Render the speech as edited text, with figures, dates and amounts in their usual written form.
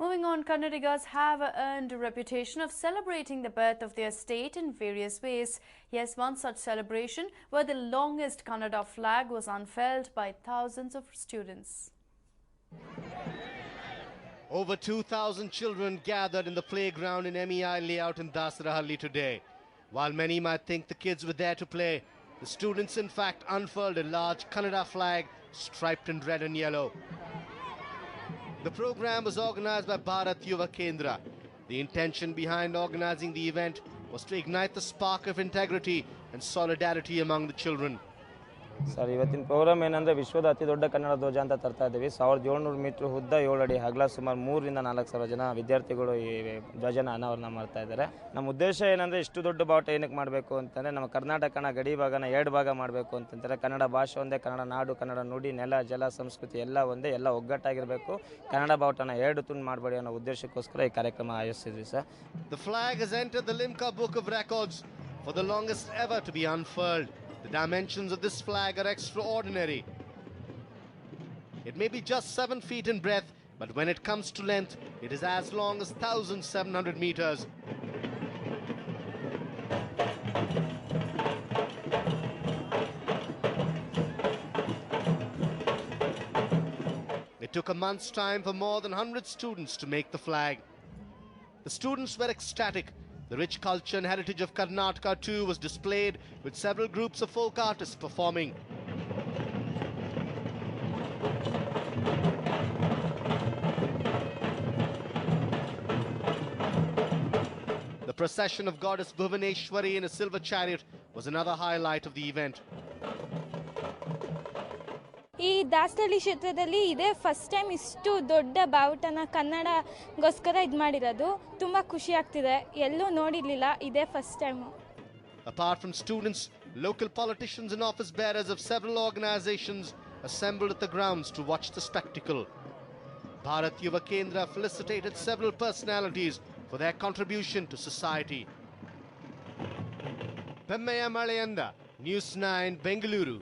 Moving on, Kannadigas have earned a reputation of celebrating the birth of their state in various ways. Yes, one such celebration where the longest Kannada flag was unfurled by thousands of students. Over 2,000 children gathered in the playground in MEI layout in Dasarahalli today. While many might think the kids were there to play, the students in fact unfurled a large Kannada flag striped in red and yellow. The program was organized by Bharat Yuva Kendra. The intention behind organizing the event was to ignite the spark of integrity and solidarity among the children. Sir ಇವತ್ತಿನ program ಏನಂದರೆ ವಿಶ್ವದ ಅತಿ ದೊಡ್ಡ ಕನ್ನಡ ಧ್ವಜ ಅಂತ ತರ್ತಾ ಇದ್ದೀವಿ. 1700 metre ಉದ್ದ 7 ಅಡಿ ಅಗಲ ಸುಮಾರು 3 ರಿಂದ 4 ಸಾವಿರ ಜನ ವಿದ್ಯಾರ್ಥಿಗಳು ಈ ಧ್ವಜನ ಅನಾವರಣ ಮಾಡ್ತಾ ಇದ್ದಾರೆ. ನಮ್ಮ ಉದ್ದೇಶ ಏನಂದರೆ ಇಷ್ಟು ದೊಡ್ಡ ಬಾವುಟ ಏನಕ್ಕೆ ಮಾಡಬೇಕು ಅಂತಂದರೆ ನಮ್ಮ ಕರ್ನಾಟಕನ ಗಡಿ ಭಾಗನ 2 ಭಾಗ ಮಾಡಬೇಕು ಅಂತಂತಾರೆ. ಕನ್ನಡ ಭಾಷೆ ಒಂದೇ, ಕನ್ನಡ ನಾಡು, ಕನ್ನಡ ನುಡಿ, ನೆಲ, ಜಲ, ಸಂಸ್ಕೃತಿ ಎಲ್ಲ ಒಂದೇ, ಎಲ್ಲ ಒಗ್ಗಟ್ಟಾಗಿರಬೇಕು. ಕನ್ನಡ ಬಾವುಟನ 2 ತುಂಡು ಮಾಡಬೇಡಿ ಅನ್ನೋ ಉದ್ದೇಶಕ್ಕೋಸ್ಕರ ಈ ಕಾರ್ಯಕ್ರಮ ಆಯೋಜಿಸಿದ್ವಿ sir. The flag has entered the Limca Book of Records for the longest ever to be unfurled. The dimensions of this flag are extraordinary. It may be just 7 feet in breadth, but when it comes to length, it is as long as 1,700 meters. It took a month's time for more than 100 students to make the flag. The students were ecstatic. The rich culture and heritage of Karnataka too was displayed, with several groups of folk artists performing. The procession of goddess Bhuvaneshwari in a silver chariot was another highlight of the event. ಈ ದಾಸರಳ್ಳಿ ಕ್ಷೇತ್ರದಲ್ಲಿ ಇದೇ first time ಇಷ್ಟು ದೊಡ್ಡ ಬಾವುಟನ ಕನ್ನಡಗೋಸ್ಕರ ಇದು ಮಾಡಿರೋದು. ತುಂಬ ಖುಷಿ ಆಗ್ತಿದೆ, ಎಲ್ಲೂ ನೋಡಿರಲಿಲ್ಲ, ಇದೇ first time. Apart from students, local politicians and office bearers of several organizations assembled at the grounds to watch the spectacle. Bharat Yuva Kendra felicitated several personalities for their contribution to society. Pemmeya Malayanda, News 9, Bengaluru.